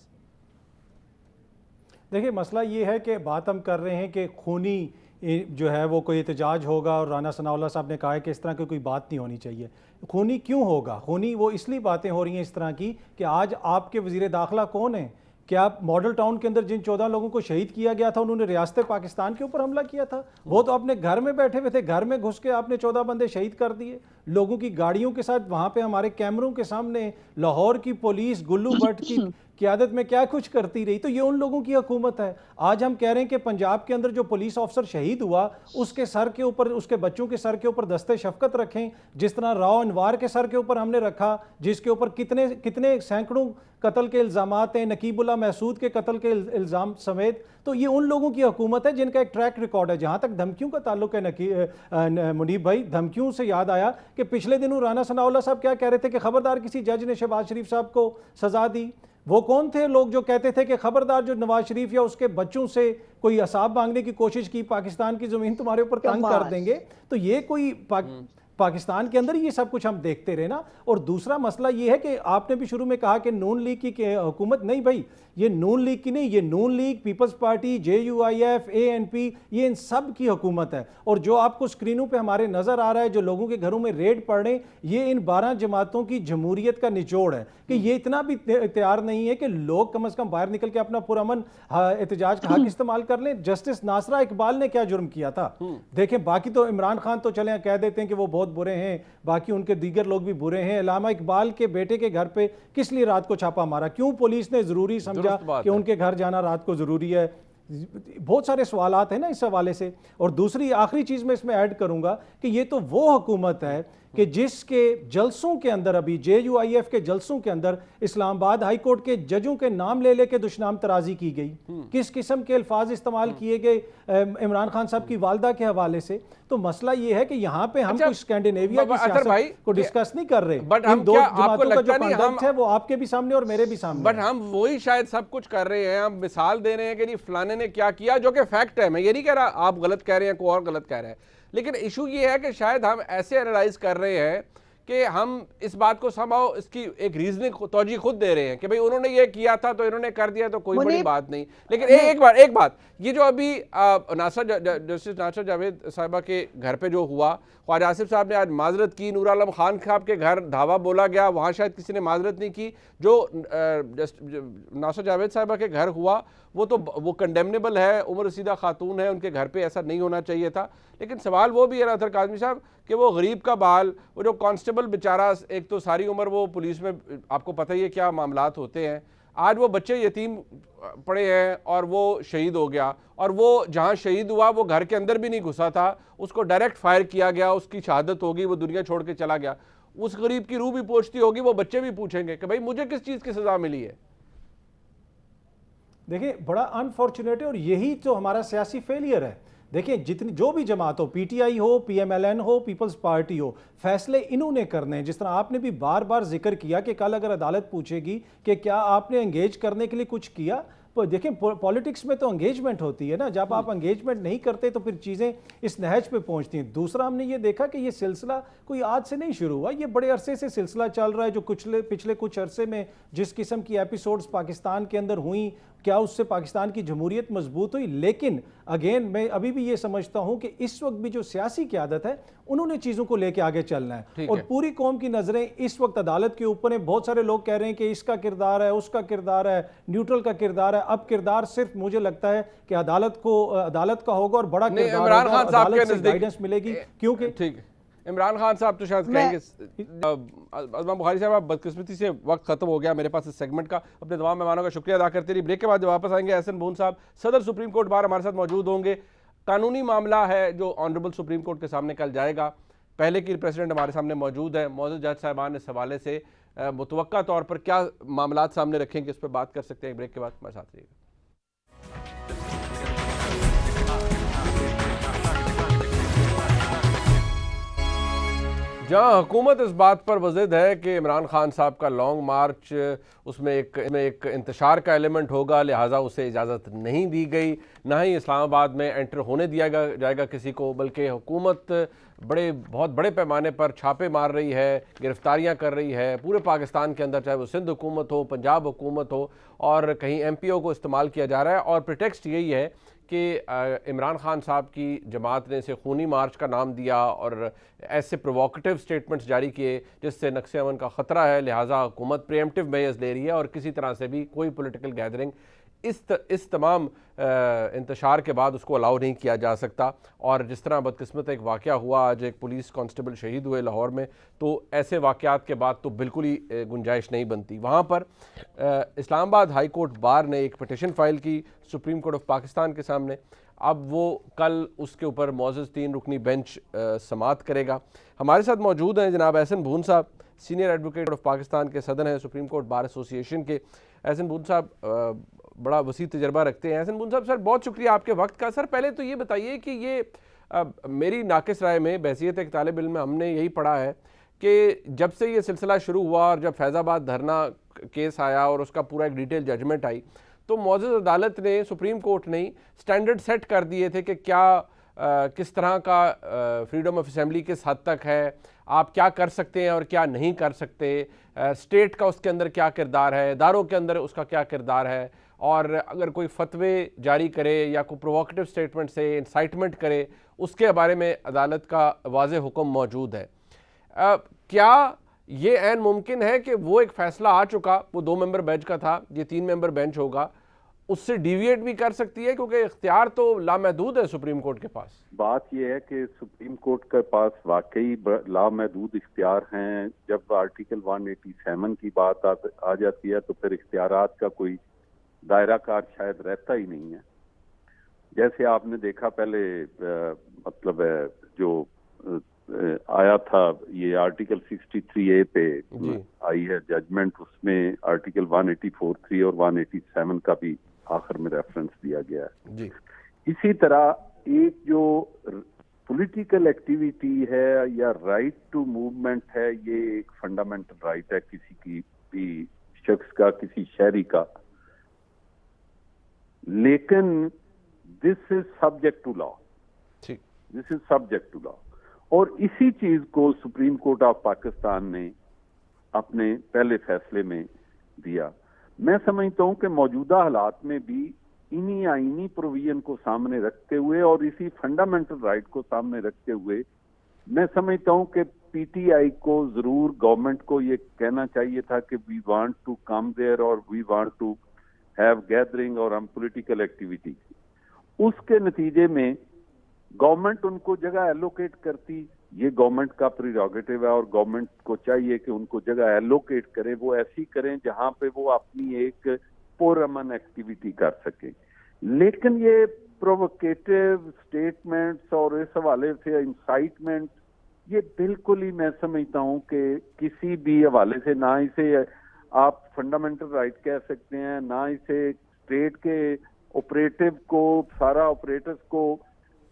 देखिए, मसला ये है कि बात हम कर रहे हैं कि खूनी जो है वो कोई एहतजाज होगा, और राना सनाउल्लाह साहब ने कहा है कि इस तरह की कोई बात नहीं होनी चाहिए। खूनी क्यों होगा? खूनी वो इसलिए बातें हो रही हैं इस तरह की कि आज आपके वज़ीर दाखिला कौन है? क्या मॉडल टाउन के अंदर जिन 14 लोगों को शहीद किया गया था, उन्होंने रियासत पाकिस्तान के ऊपर हमला किया था? वो तो अपने घर में बैठे हुए थे, घर में घुस के आपने 14 बंदे शहीद कर दिए लोगों की गाड़ियों के साथ। वहां पे हमारे कैमरों के सामने लाहौर की पुलिस गुल्लू भट्ट की क़यादत में क्या कुछ करती रही। तो ये उन लोगों की हुकूमत है। आज हम कह रहे हैं कि पंजाब के अंदर जो पुलिस ऑफिसर शहीद हुआ, उसके सर के ऊपर, उसके बच्चों के सर के ऊपर दस्ते शफकत रखें, जिस तरह राव अनवार के सर के ऊपर हमने रखा, जिसके ऊपर कितने सैकड़ों कत्ल के इल्ज़ामात हैं, नकीबुल्लाह महसूद के कत्ल के इल्ज़ाम समेत। तो ये उन लोगों की हुकूमत है जिनका एक ट्रैक रिकॉर्ड है। जहाँ तक धमकियों का ताल्लुक है मुनीब भाई, धमकियों से याद आया कि पिछले दिनों राना सनाउल्लाह साहब क्या कह रहे थे कि खबरदार किसी जज ने शहबाज शरीफ साहब को सजा दी। वो कौन थे लोग जो कहते थे कि खबरदार जो नवाज शरीफ या उसके बच्चों से कोई असाब मांगने की कोशिश की, पाकिस्तान की जमीन तुम्हारे ऊपर तंग कर देंगे। तो ये कोई पाकिस्तान के अंदर ये सब कुछ हम देखते रहे ना। और दूसरा मसला ये है कि आपने भी शुरू में कहा कि नून लीग की हुकूमत, नहीं भाई, ये नून लीग की नहीं, ये Noon league, people's party, JUIF, ANP, ये इन सब की हुकूमत है। और जो आपको स्क्रीनों पे हमारे नज़र आ रहा है, जो लोगों के घरों में रेड पड़ रहे, ये इन 12 जमातों की जमहूरियत का निचोड़ है कि ये इतना भी तैयार नहीं है कि लोग कम अज़ कम बाहर निकल के अपना पुरअमन एहतजाज का हक इस्तेमाल कर लें। जस्टिस नासरा इकबाल ने क्या जुर्म किया था? देखें, बाकी तो इमरान खान तो चले कह देते हैं कि वो बहुत बुरे हैं, बाकी उनके दीगर लोग भी बुरे हैं। अल्लामा इकबाल के बेटे के घर पे किस लिए रात को छापा मारा? क्यों पुलिस ने जरूरी समझा कि उनके घर जाना रात को जरूरी है? बहुत सारे सवालात हैं ना इस हवाले से। और दूसरी आखिरी चीज मैं इसमें ऐड करूंगा कि ये तो वो हुकूमत है कि जिसके जलसों के अंदर, अभी JUIF के जलसों के अंदर इस्लामाबाद हाई कोर्ट के जजों के नाम ले लेके दुश्मन तराजी की गई, किस किस्म के अल्फाज इस्तेमाल किए गए इमरान खान साहब की वालदा के हवाले से। तो मसला ये है कि यहाँ पे हम कुछ स्कैंडिनेविया की सियासत को डिस्कस नहीं कर रहे, बट इन दो जमातों का जो कॉन्डक्ट है वो आपके भी सामने और मेरे भी सामने। बट हम वही शायद सब कुछ कर रहे हैं, हम मिसाल दे रहे हैं कि जी फलाने ने क्या किया, जो कि फैक्ट है। मैं ये नहीं कह रहा आप गलत कह रहे हैं, कोई और गलत कह रहा है, लेकिन इशू ये है कि शायद हम ऐसे एनालाइज कर रहे हैं कि हम इस बात को संभाव इसकी एक रीजनिंग तौजी खुद दे रहे हैं कि भाई उन्होंने ये किया था तो इन्होंने कर दिया, तो कोई बड़ी बात नहीं। लेकिन एक बात ये जो अभी जस्टिस नासर जावेद साहिबा के घर पे जो हुआ, ख्वाजा आसिफ साहब ने आज माजरत की, नूर आलम खान साहब के घर धावा बोला गया, वहाँ शायद किसी ने माजरत नहीं की। जो नासर जावेद साहिबा के घर हुआ वो कंडेमनेबल है, उम्र रसीदा खातून है, उनके घर पे ऐसा नहीं होना चाहिए था। लेकिन सवाल वो भी है अतर काज़मी साहब कि वो गरीब का बाल, वो जो कांस्टेबल बेचारा, एक तो सारी उम्र वो पुलिस में, आपको पता ही है क्या मामलात होते हैं, आज वो बच्चे यतीम पड़े हैं और वो शहीद हो गया। और वो जहाँ शहीद हुआ वो घर के अंदर भी नहीं घुसा था, उसको डायरेक्ट फायर किया गया, उसकी शहादत होगी, वो दुनिया छोड़ के चला गया। उस गरीब की रूह भी पूछती होगी, वो बच्चे भी पूछेंगे कि भाई मुझे किस चीज़ की सज़ा मिली है। देखिए, बड़ा अनफॉर्चुनेट है और यही तो हमारा सियासी फेलियर है। देखिए, जितनी जो भी जमात हो, PTI हो, PMLN हो, पीपल्स पार्टी हो, फैसले इन्होंने करने हैं। जिस तरह आपने भी बार बार जिक्र किया कि कल अगर अदालत पूछेगी कि क्या आपने एंगेज करने के लिए कुछ किया, तो देखें पॉलिटिक्स में तो एंगेजमेंट होती है ना, जब आप एंगेजमेंट नहीं करते तो फिर चीज़ें इस नहज पे पहुंचती हैं। दूसरा, हमने ये देखा कि ये सिलसिला कोई आज से नहीं शुरू हुआ, ये बड़े अरसे से सिलसिला चल रहा है। जो पिछले कुछ अरसे में जिस किस्म की एपिसोड्स पाकिस्तान के अंदर हुई, क्या उससे पाकिस्तान की जमहूरियत मजबूत हुई? लेकिन अगेन मैं अभी भी ये समझता हूं कि इस वक्त भी जो सियासी क़यादत है उन्होंने चीज़ों को लेके आगे चलना है और पूरी कौम की नज़रें इस वक्त अदालत के ऊपर है। बहुत सारे लोग कह रहे हैं कि इसका किरदार है, उसका किरदार है, न्यूट्रल का किरदार है। अब किरदार सिर्फ मुझे लगता है कि अदालत का होगा और बड़ा किरदार होगा, अदालत से गाइडेंस मिलेगी। क्योंकि ठीक, इमरान खान साहब तो शायद कहेंगे। अज़मा बुखारी साहब, आप बदकिस्मती से वक्त खत्म हो गया मेरे पास इस सेगमेंट का। अपने तमाम मेहमानों का शुक्रिया अदा करते रहिए। ब्रेक के बाद जब वापस आएंगे, एहसन बून साहब सदर सुप्रीम कोर्ट बार हमारे साथ मौजूद होंगे। कानूनी मामला है जो ऑनरेबल सुप्रीम कोर्ट के सामने कल जाएगा। पहले की प्रेसिडेंट हमारे सामने मौजूद है। मौजूद जज साहिबान इस हवाले से मुतवक्का तौर पर क्या मामला सामने रखेंगे, इस पर बात कर सकते हैं। ब्रेक के बाद हमारे साथ रहिएगा। जहाँ हुकूमत इस बात पर वज़िद है कि इमरान खान साहब का लॉन्ग मार्च, उसमें एक इंतशार का एलिमेंट होगा, लिहाजा उसे इजाज़त नहीं दी गई, ना ही इस्लामाबाद में एंटर होने दिया जाएगा किसी को, बल्कि हुकूमत बहुत बड़े पैमाने पर छापे मार रही है, गिरफ्तारियां कर रही है पूरे पाकिस्तान के अंदर, चाहे वो सिंध हुकूमत हो, पंजाब हुकूमत हो, और कहीं MPO को इस्तेमाल किया जा रहा है। और प्रिटेक्स्ट यही है कि इमरान खान साहब की जमात ने इसे खूनी मार्च का नाम दिया और ऐसे प्रोवोकेटिव स्टेटमेंट्स जारी किए जिससे नक्शे अमन का ख़तरा है, लिहाजा हुकूमत प्रीएम्प्टिव मेजर्स ले रही है और किसी तरह से भी कोई पॉलिटिकल गैदरिंग इस तमाम इंतशार के बाद उसको अलाउ नहीं किया जा सकता। और जिस तरह बदकिस्मत एक वाक़या हुआ, आज एक पुलिस कांस्टेबल शहीद हुए लाहौर में, तो ऐसे वाक़यात के बाद तो बिल्कुल ही गुंजाइश नहीं बनती। वहाँ पर इस्लामाबाद हाई कोर्ट बार ने एक पिटिशन फाइल की सुप्रीम कोर्ट ऑफ पाकिस्तान के सामने। अब वो कल उसके ऊपर मौजूद 3 रुकनी बेंच समाअत करेगा। हमारे साथ मौजूद हैं जनाब एहसन बून साहब, सीनियर एडवोकेट ऑफ पाकिस्तान के सदर हैं सुप्रीम कोर्ट बार एसोसिएशन के। एहसन बून साहब बड़ा वसी तजर्बा रखते हैं। एहसन बून साहब, सर बहुत शुक्रिया आपके वक्त का। सर पहले तो ये बताइए कि ये मेरी नाकिस राय में बहसीत एक तालिब इल्म में हमने यही पढ़ा है कि जब से ये सिलसिला शुरू हुआ और जब फैज़ाबाद धरना केस आया और उसका पूरा एक डिटेल जजमेंट आई, तो मौजूद अदालत ने, सुप्रीम कोर्ट ने स्टैंडर्ड सेट कर दिए थे कि क्या किस तरह का फ्रीडम ऑफ असेंबली किस हद तक है, आप क्या कर सकते हैं और क्या नहीं कर सकते, स्टेट का उसके अंदर क्या किरदार है, इदारों के अंदर उसका क्या किरदार है, और अगर कोई फतवे जारी करे या कोई प्रोवोकेटिव स्टेटमेंट से इंसाइटमेंट करे उसके बारे में अदालत का वाज़े हुक्म मौजूद है। क्या ये ऐन मुमकिन है कि वो एक फ़ैसला आ चुका, वो 2 मेंबर बेंच का था, ये 3 मेंबर बेंच होगा, उससे डिविएट भी कर सकती है, क्योंकि इख्तियार तो लामहदूद है सुप्रीम कोर्ट के पास। बात यह है कि सुप्रीम कोर्ट के पास वाकई लामहदूद इख्तियार हैं। जब आर्टिकल 187 की बात आ जाती है तो फिर इख्तियारात का कोई दायरा कार शायद रहता ही नहीं है। जैसे आपने देखा पहले मतलब जो आया था ये आर्टिकल 63A पे आई है जजमेंट, उसमें आर्टिकल 184(3) और 187 का भी आखिर में रेफरेंस दिया गया है जी। इसी तरह एक जो पॉलिटिकल एक्टिविटी है या राइट टू मूवमेंट है, ये एक फंडामेंटल राइट है किसी की भी शख्स का, किसी शहरी का, लेकिन this is subject to law, this is subject to law. और इसी चीज को सुप्रीम कोर्ट ऑफ पाकिस्तान ने अपने पहले फैसले में दिया। मैं समझता हूं कि मौजूदा हालात में भी इन्हीं आईनी प्रोविजन को सामने रखते हुए और इसी फंडामेंटल राइट को सामने रखते हुए मैं समझता हूं कि PTI को जरूर गवर्नमेंट को ये कहना चाहिए था कि we want to come there और we want to have gathering और हम पॉलिटिकल एक्टिविटी। उसके नतीजे में गवर्नमेंट उनको जगह एलोकेट करती, ये गवर्नमेंट का प्रीरोगेटिव है और गवर्नमेंट को चाहिए कि उनको जगह एलोकेट करे, वो ऐसी करें जहां पे वो अपनी एक पुरअमन एक्टिविटी कर सके। लेकिन ये प्रोवोकेटिव स्टेटमेंट्स और इस हवाले से इंसाइटमेंट, ये बिल्कुल ही मैं समझता हूं कि किसी भी हवाले से ना इसे आप फंडामेंटल राइट कह सकते हैं, ना इसे स्टेट के ऑपरेटिव को, सारा ऑपरेटर्स को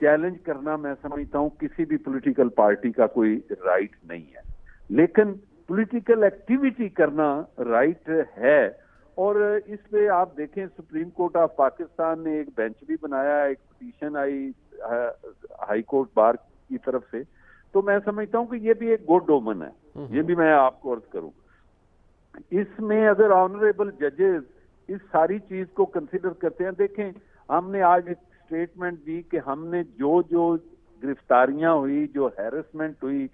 चैलेंज करना मैं समझता हूं किसी भी पॉलिटिकल पार्टी का कोई राइट नहीं है। लेकिन पॉलिटिकल एक्टिविटी करना राइट है। और इस पे आप देखें सुप्रीम कोर्ट ऑफ पाकिस्तान ने एक बेंच भी बनाया, एक पिटीशन आई हाई कोर्ट बार की तरफ से, तो मैं समझता हूं कि ये भी एक गुड ओमन है, ये भी मैं आपको अर्ज करूं। इसमें अगर ऑनरेबल जजेस इस सारी चीज को कंसिडर करते हैं, देखें हमने आज एक स्टेटमेंट दी कि हमने जो गिरफ्तारियां हुई, जो हैरेसमेंट हुई,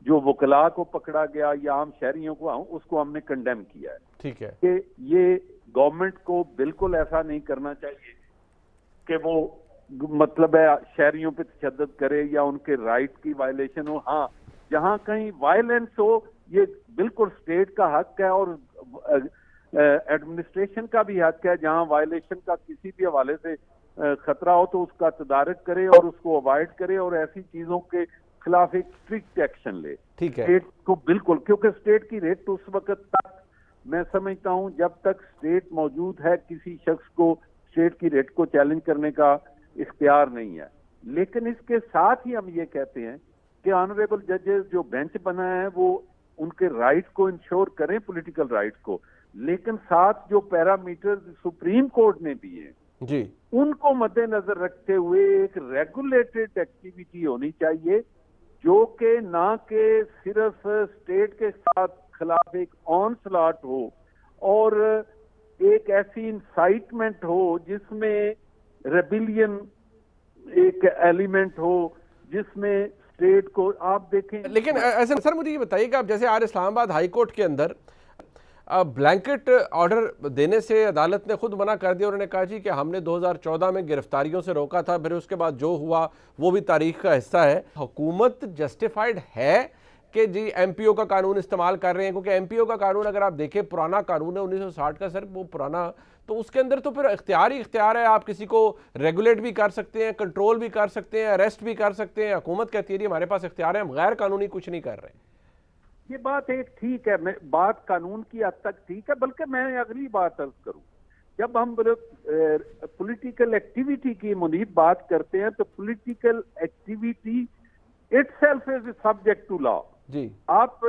जो वकला को पकड़ा गया या आम शहरियों को, उसको हमने कंडेम किया है। ठीक है कि ये गवर्नमेंट को बिल्कुल ऐसा नहीं करना चाहिए कि वो मतलब है शहरियों पे तशद्दुद करे या उनके राइट की वायलेशन हो। हाँ, जहां कहीं वायलेंस हो, ये बिल्कुल स्टेट का हक है और एडमिनिस्ट्रेशन का भी हक है। जहां वायलेशन का किसी भी हवाले से खतरा हो तो उसका तदारक करे और उसको अवॉइड करे और ऐसी चीजों के खिलाफ एक स्ट्रिक्ट एक्शन ले। ठीक है, स्टेट को बिल्कुल, क्योंकि स्टेट की रेट उस वक्त तक मैं समझता हूं जब तक स्टेट मौजूद है किसी शख्स को स्टेट की रेट को चैलेंज करने का इख्तियार नहीं है। लेकिन इसके साथ ही हम ये कहते हैं कि ऑनरेबल जजेस जो बेंच बना है वो उनके राइट को इंश्योर करें, पॉलिटिकल राइट को, लेकिन साथ जो पैरामीटर सुप्रीम कोर्ट ने दिए जी, उनको मद्देनजर रखते हुए एक रेगुलेटेड एक्टिविटी होनी चाहिए, जो कि ना के सिर्फ स्टेट के साथ खिलाफ एक ऑनस्लॉट हो और एक ऐसी इंसाइटमेंट हो जिसमें रेबिलियन एक एलिमेंट हो, जिसमें स्टेट को आप देखें। लेकिन ऐसे सर मुझे ये बताइए कि आप जैसे आज इस्लामाबाद हाई कोर्ट के अंदर ब्लैंकेट ऑर्डर देने से अदालत ने खुद मना कर दिया। उन्होंने कहा जी कि हमने 2014 में गिरफ्तारियों से रोका था, फिर उसके बाद जो हुआ वो भी तारीख का हिस्सा है। हुकूमत जस्टिफाइड है कि जी एमपीओ का कानून इस्तेमाल कर रहे हैं, क्योंकि एमपीओ का कानून अगर आप देखें पुराना कानून है 1960 का सर, वो पुराना, तो उसके अंदर तो फिर इख्तियार ही इख्तियार है। आप किसी को रेगुलेट भी कर सकते हैं, कंट्रोल भी कर सकते हैं, अरेस्ट भी कर सकते हैं। हुकूमत कहती है हमारे पास इख्तियार है, हम गैर कानूनी कुछ नहीं कर रहे। ये बात एक ठीक है, मैं बात कानून की हद तक ठीक है, बल्कि मैं अगली बात अर्ज करूं, जब हम पॉलिटिकल एक्टिविटी की मुनीब बात करते हैं तो political activity itself is subject to law जी। आप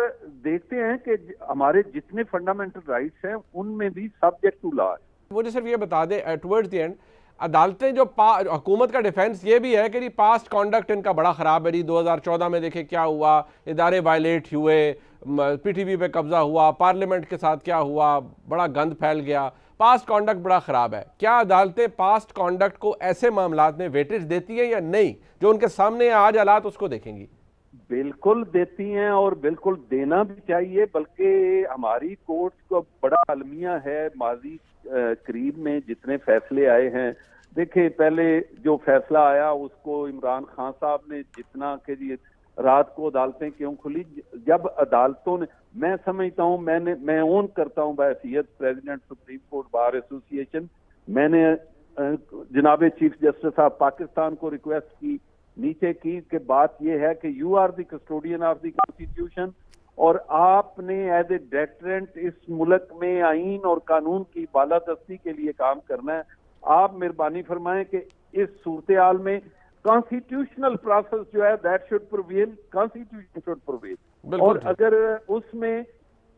देखते हैं कि हमारे जितने फंडामेंटल राइट्स हैं उनमें भी सब्जेक्ट टू लॉ है। मुझे सिर्फ ये बता दें टुवर्ड्स द एंड, अदालतें जो हुकूमत का डिफेंस ये भी है कि जी पास्ट कॉन्डक्ट इनका बड़ा ख़राब है जी, 2014 में देखे क्या हुआ, इदारे वायलेट हुए, पीटीबी पे कब्जा हुआ, पार्लियामेंट के साथ क्या हुआ, बड़ा गंद फैल गया, पास्ट कॉन्डक्ट बड़ा ख़राब है। क्या अदालतें पास्ट कॉन्डक्ट को ऐसे मामलात में वेटेज देती है या नहीं? जो उनके सामने आज हालात उसको देखेंगी। बिल्कुल देती हैं और बिल्कुल देना भी चाहिए, बल्कि हमारी कोर्ट्स को बड़ा अलमिया है। माजी करीब में जितने फैसले आए हैं, देखिए पहले जो फैसला आया उसको इमरान खान साहब ने जितना कि जी रात को अदालतें क्यों खुली, जब अदालतों ने, मैं समझता हूं, मैं ओन करता हूं बहैसियत president supreme court bar association, मैंने जनाब चीफ जस्टिस साहब पाकिस्तान को रिक्वेस्ट की नीचे की कि बात यह है कि you are the custodian of the constitution और आपने एज ए डेटरेंट इस मुल्क में आईन और कानून की बालादस्ती के लिए काम करना है। आप मेहरबानी फरमाएं कि इस सूरत हाल में कॉन्स्टिट्यूशनल प्रोसेस जो है that should prevail, constitution should prevail. और अगर उसमें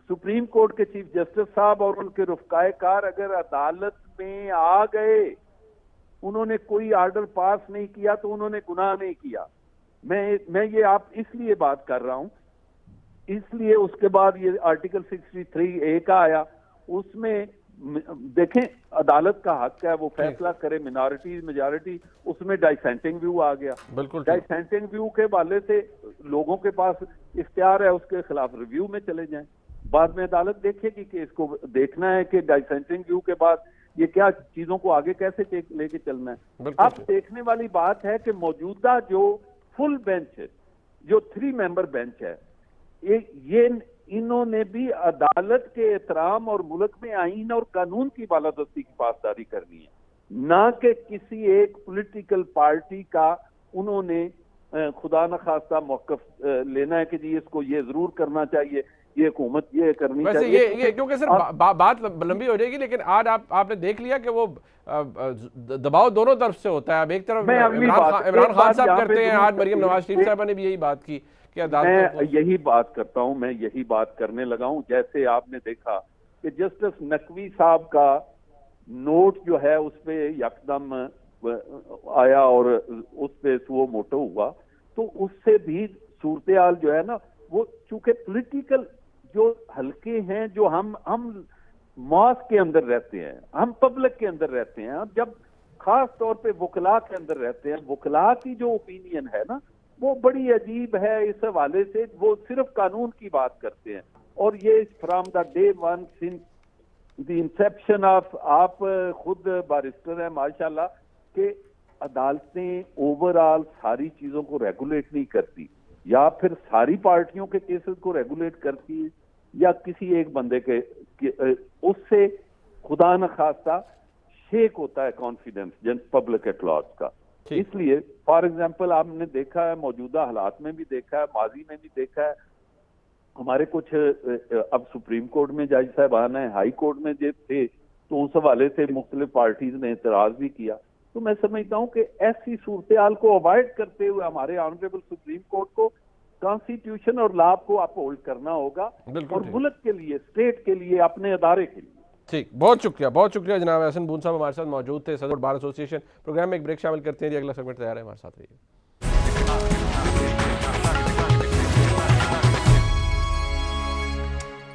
सुप्रीम कोर्ट के चीफ जस्टिस साहब और उनके रुफ़काए कार अगर अदालत में आ गए, उन्होंने कोई ऑर्डर पास नहीं किया तो उन्होंने गुनाह नहीं किया। मैं ये आप इसलिए बात कर रहा हूं, इसलिए उसके बाद ये आर्टिकल 63A का आया, उसमें देखें अदालत का हक है वो फैसला करे, मिनॉरिटी मेजॉरिटी, उसमें डाइसेंटिंग व्यू आ गया। बिल्कुल डाइसेंटिंग व्यू के वाले से लोगों के पास इख्तियार है, उसके खिलाफ रिव्यू में चले जाएं, बाद में अदालत देखेगी कि इसको देखना है कि डाइसेंटिंग व्यू के बाद ये क्या चीजों को आगे कैसे लेके चलना है। अब देखने वाली बात है कि मौजूदा जो फुल बेंच है, जो 3 मेंबर बेंच है, ये इन्होंने भी अदालत के एहतराम और मुल्क में आईन और कानून की बालादस्ती की पासदारी करनी है, ना कि किसी एक पॉलिटिकल पार्टी का उन्होंने खुदा न खास्ता मौकफ लेना है कि जी इसको ये जरूर करना चाहिए, ये हुकूमत ये करनी चाहिए। ये क्योंकि सर बात लंबी हो जाएगी, लेकिन आज आपने देख लिया कि वो दबाव दोनों तरफ से होता है। अब एक तरफ इमरान खान साहब करते हैं, आज मरियम नवाज शरीफ साहबा ने भी यही बात की कि मैं यही बात करता हूं, मैं यही बात करने लगा हूं। जैसे आपने देखा कि जस्टिस नकवी साहब का नोट जो है उस पे यकदम आया और उस पे सुओ मोटो हुआ, तो उससे भी सूरत हाल जो है ना, वो चूंकि पॉलिटिकल जो हल्के हैं, जो हम मॉस के अंदर रहते हैं, हम पब्लिक के अंदर रहते हैं, हम जब खास तौर पे वकला के अंदर रहते हैं, वकला की जो ओपिनियन है ना वो बड़ी अजीब है। इस हवाले से वो सिर्फ कानून की बात करते हैं, और ये from the day one since the Inception of, आप खुद बारिस्टर हैं माशाल्लाह, कि अदालतें ओवरऑल सारी चीजों को रेगुलेट नहीं करती। या फिर सारी पार्टियों के केसेस को रेगुलेट करती है, या किसी एक बंदे के उससे खुदा न खास्ता शेक होता है कॉन्फिडेंस जन पब्लिक एट लार्ज का। इसलिए फॉर एग्जांपल आपने देखा है, मौजूदा हालात में भी देखा है, माजी में भी देखा है, हमारे कुछ अब सुप्रीम कोर्ट में जज साहबान है, हाई कोर्ट में जो थे, तो उस हवाले से मुख्तलिफ पार्टीज ने एतराज भी किया। तो मैं समझता हूं कि ऐसी सूरत हाल को अवॉइड करते हुए हमारे ऑनरेबल सुप्रीम कोर्ट को कॉन्स्टिट्यूशन और लॉ को अपहोल्ड करना होगा, और मुल्क के लिए, स्टेट के लिए, अपने अदारे के लिए। ठीक, बहुत शुक्रिया जनाब एहसन बून साहब हमारे साथ मौजूद थे, सदर बार एसोसिएशन। प्रोग्राम में एक ब्रेक शामिल करते हैं जी, अगला सेगमेंट तैयार है, हमारे साथ रहिए।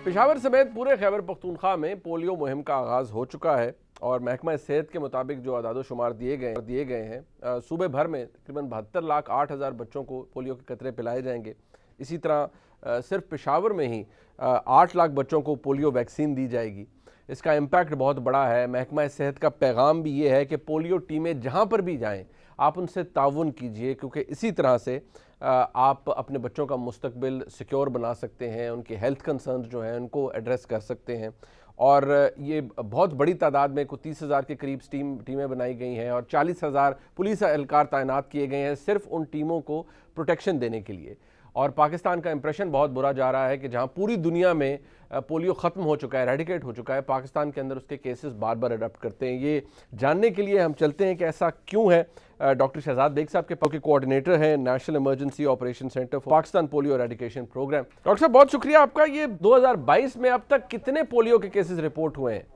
पेशावर समेत पूरे खैबर पख्तूनख्वा में पोलियो मुहिम का आगाज़ हो चुका है और महकमा सेहत के मुताबिक जो अदाद शुमार दिए गए हैं, सूबे भर में तकरीबन 72,08,000 बच्चों को पोलियो के कतरे पिलाए जाएंगे। इसी तरह सिर्फ पेशावर में ही 8 लाख बच्चों को पोलियो वैक्सीन दी जाएगी। इसका इम्पैक्ट बहुत बड़ा है। महकमा सेहत का पैगाम भी ये है कि पोलियो टीमें जहाँ पर भी जाएँ आप उनसे ताउन कीजिए, क्योंकि इसी तरह से आप अपने बच्चों का मुस्तकबिल सिक्योर बना सकते हैं, उनके हेल्थ कंसर्न्स जो हैं उनको एड्रेस कर सकते हैं। और ये बहुत बड़ी तादाद में कुछ 30,000 के करीब टीमें बनाई गई हैं और 40,000 पुलिस एहलकार तैनात किए गए हैं सिर्फ उन टीमों को प्रोटेक्शन देने के लिए। और पाकिस्तान का इंप्रेशन बहुत बुरा जा रहा है कि जहां पूरी दुनिया में पोलियो ख़त्म हो चुका है, एरेडिकेट हो चुका है, पाकिस्तान के अंदर उसके केसेस बार बार अडॉप्ट करते हैं। ये जानने के लिए हम चलते हैं कि ऐसा क्यों है। डॉक्टर शहजाद बेग साहब के कोऑर्डिनेटर हैं national emergency operation centre for Pakistan polio eradication programme. Doctor साहब बहुत शुक्रिया आपका। ये 2022 में अब तक कितने पोलियो के केसेस रिपोर्ट हुए हैं?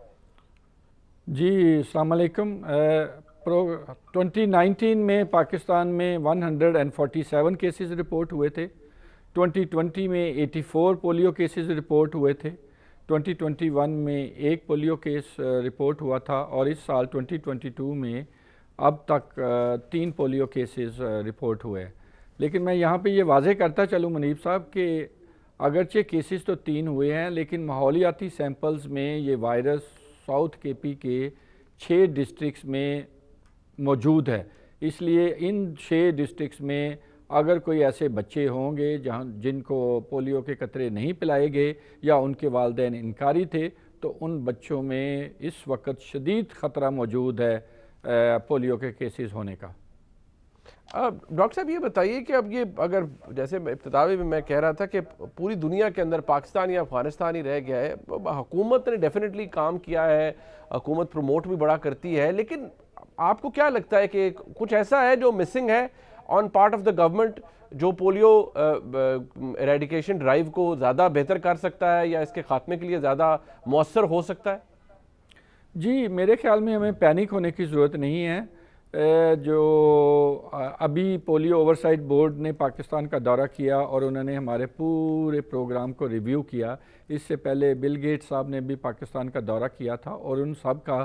जी अस्सलाम वालेकुम। 2019 में पाकिस्तान में 147 केसेस रिपोर्ट हुए थे। 2020 में 84 पोलियो केसेस रिपोर्ट हुए थे। 2021 में 1 पोलियो केस रिपोर्ट हुआ था और इस साल 2022 में अब तक 3 पोलियो केसेस रिपोर्ट हुए। लेकिन मैं यहाँ पे ये वाज़े करता चलूँ मुनीब साहब कि अगरचे केसेस तो 3 हुए हैं, लेकिन माहौलियाती सैंपल्स में ये वायरस साउथ केपी के 6 डिस्ट्रिक्ट्स में मौजूद है। इसलिए इन 6 डिस्ट्रिक्ट्स में अगर कोई ऐसे बच्चे होंगे जहाँ जिनको पोलियो के कतरे नहीं पिलाए गए या उनके वालिदैन इनकारी थे, तो उन बच्चों में इस वक्त शदीद ख़तरा मौजूद है पोलियो के केसेस होने का। डॉक्टर साहब ये बताइए कि अब ये अगर जैसे इब्तिदा में मैं कह रहा था कि पूरी दुनिया के अंदर पाकिस्तान या अफगानिस्तान ही रह गया है, हुकूमत ने डेफिनेटली काम किया है, हुकूमत प्रमोट भी बड़ा करती है, लेकिन आपको क्या लगता है कि कुछ ऐसा है जो मिसिंग है on part of the government जो पोलियो एरेडिकेशन ड्राइव को ज़्यादा बेहतर कर सकता है या इसके खात्मे के लिए ज़्यादा मौसर हो सकता है? जी मेरे ख्याल में हमें पैनिक होने की ज़रूरत नहीं है। जो अभी पोलियो ओवरसाइट बोर्ड ने पाकिस्तान का दौरा किया और उन्होंने हमारे पूरे प्रोग्राम को रिव्यू किया। इससे पहले बिल गेट्स साहब ने भी पाकिस्तान का दौरा किया था और उन सब का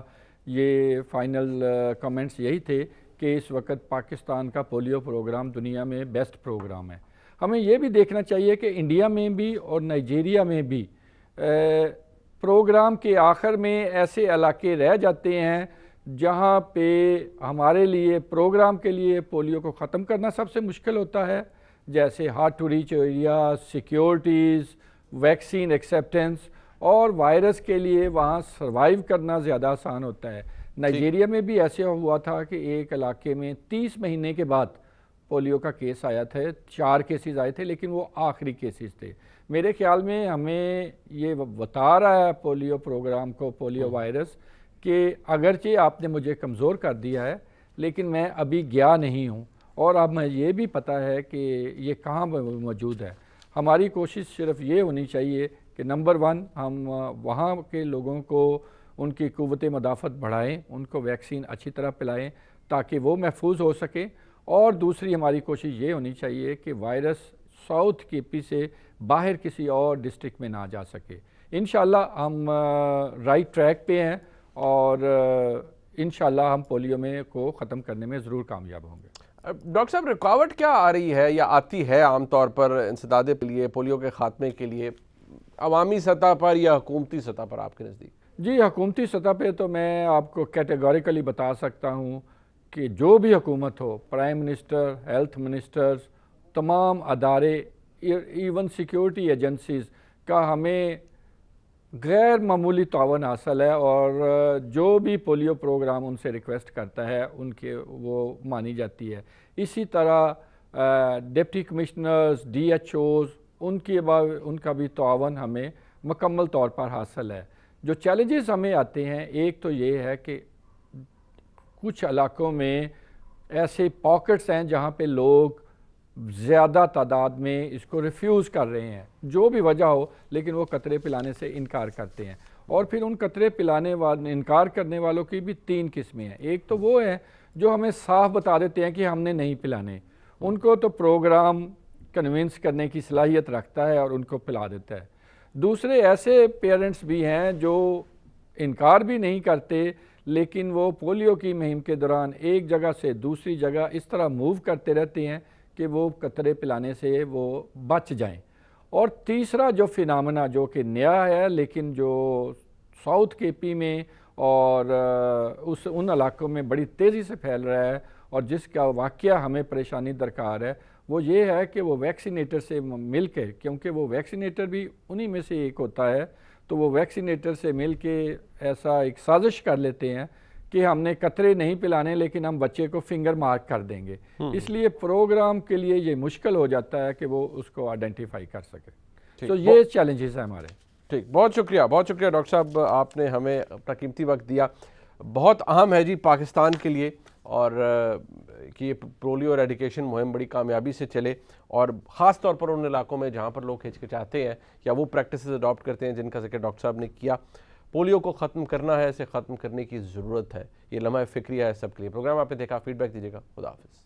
ये फाइनल कमेंट्स यही थे कि इस वक्त पाकिस्तान का पोलियो प्रोग्राम दुनिया में बेस्ट प्रोग्राम है। हमें ये भी देखना चाहिए कि इंडिया में भी और नाइजीरिया में भी प्रोग्राम के आखिर में ऐसे इलाके रह जाते हैं जहाँ पे हमारे लिए प्रोग्राम के लिए पोलियो को ख़त्म करना सबसे मुश्किल होता है, जैसे hard to reach area, securities, vaccine acceptance, और वायरस के लिए वहाँ सर्वाइव करना ज़्यादा आसान होता है। नाइजीरिया में भी ऐसे हुआ था कि एक इलाके में 30 महीने के बाद पोलियो का केस आया था, 4 केसेस आए थे, लेकिन वो आखिरी केसेस थे। मेरे ख्याल में हमें ये बता रहा है पोलियो प्रोग्राम को, पोलियो वायरस, कि अगरचे आपने मुझे कमज़ोर कर दिया है लेकिन मैं अभी गया नहीं हूँ और अब मैं ये भी पता है कि ये कहाँ मौजूद है। हमारी कोशिश सिर्फ ये होनी चाहिए कि नंबर 1 हम वहाँ के लोगों को उनकी क़ुव्वत मदाफ़त बढ़ाएं, उनको वैक्सीन अच्छी तरह पिलाएं ताकि वो महफूज हो सकें, और दूसरी हमारी कोशिश ये होनी चाहिए कि वायरस साउथ केपी से बाहर किसी और डिस्ट्रिक्ट में ना जा सके। इंशाल्लाह हम राइट ट्रैक पे हैं और इंशाल्लाह हम पोलियो में को ख़त्म करने में ज़रूर कामयाब होंगे। डॉक्टर साहब रुकावट क्या आ रही है या आती है आमतौर पर इंसदादे के लिए, पोलियो के ख़ात्मे के लिए, अवामी सतह पर या हुकूमती सतह पर आपके नज़दीक? जी हुकूमती सतह पे तो मैं आपको कैटेगोरिकली बता सकता हूँ कि जो भी हुकूमत हो, प्राइम मिनिस्टर, हेल्थ मिनिस्टर्स तमाम अदारे इवन सिक्योरिटी एजेंसीज़ का हमें गैर मामूली तावन हासिल है और जो भी पोलियो प्रोग्राम उनसे रिक्वेस्ट करता है उनके वो मानी जाती है। इसी तरह डिप्टी कमिश्नर्स, DHOs, उनका भी तावन हमें मुकम्मल तौर पर हासिल है। जो चैलेंजेस हमें आते हैं, एक तो ये है कि कुछ इलाकों में ऐसे पॉकेट्स हैं जहाँ पे लोग ज़्यादा तादाद में इसको रिफ्यूज़ कर रहे हैं, जो भी वजह हो, लेकिन वो कतरे पिलाने से इनकार करते हैं। और फिर उन कतरे पिलाने वाले, इनकार करने वालों की भी 3 किस्में हैं। एक तो वो है जो हमें साफ बता देते हैं कि हमने नहीं पिलाने, उनको तो प्रोग्राम कन्विंस करने की सलाहियत रखता है और उनको पिला देता है। दूसरे ऐसे पेरेंट्स भी हैं जो इनकार भी नहीं करते, लेकिन वो पोलियो की मुहिम के दौरान एक जगह से दूसरी जगह इस तरह मूव करते रहते हैं कि वो कतरे पिलाने से वो बच जाएं। और तीसरा जो फिनामिना जो कि नया है, लेकिन जो साउथ KP में और उन इलाकों में बड़ी तेज़ी से फैल रहा है और जिसका वाक़या हमें परेशानी दरकार है, वो ये है कि वो वैक्सीनेटर से मिल के, क्योंकि वो वैक्सीनेटर भी उन्हीं में से एक होता है, तो वो वैक्सीनेटर से मिल के ऐसा एक साजिश कर लेते हैं कि हमने कतरे नहीं पिलाने, लेकिन हम बच्चे को फिंगर मार्क कर देंगे। इसलिए प्रोग्राम के लिए ये मुश्किल हो जाता है कि वो उसको आइडेंटिफाई कर सके। तो ये चैलेंजेस हैं हमारे। ठीक, बहुत शुक्रिया डॉक्टर साहब, आपने हमें अपना कीमती वक्त दिया। बहुत अहम है जी पाकिस्तान के लिए और कि ये पोलियो एरेडिकेशन मुहिम बड़ी कामयाबी से चले, और ख़ास तौर पर उन इलाकों में जहाँ पर लोग हिचकिचाते हैं या वो प्रैक्टिसेस अडॉप्ट करते हैं जिनका जिक्र डॉक्टर साहब ने किया। पोलियो को ख़त्म करना है, इसे ख़त्म करने की ज़रूरत है। ये लम्हा फ़िक्रिया है सबके लिए। प्रोग्राम आपने देखा, फीडबैक दीजिएगा। खुदा हाफ़िज़।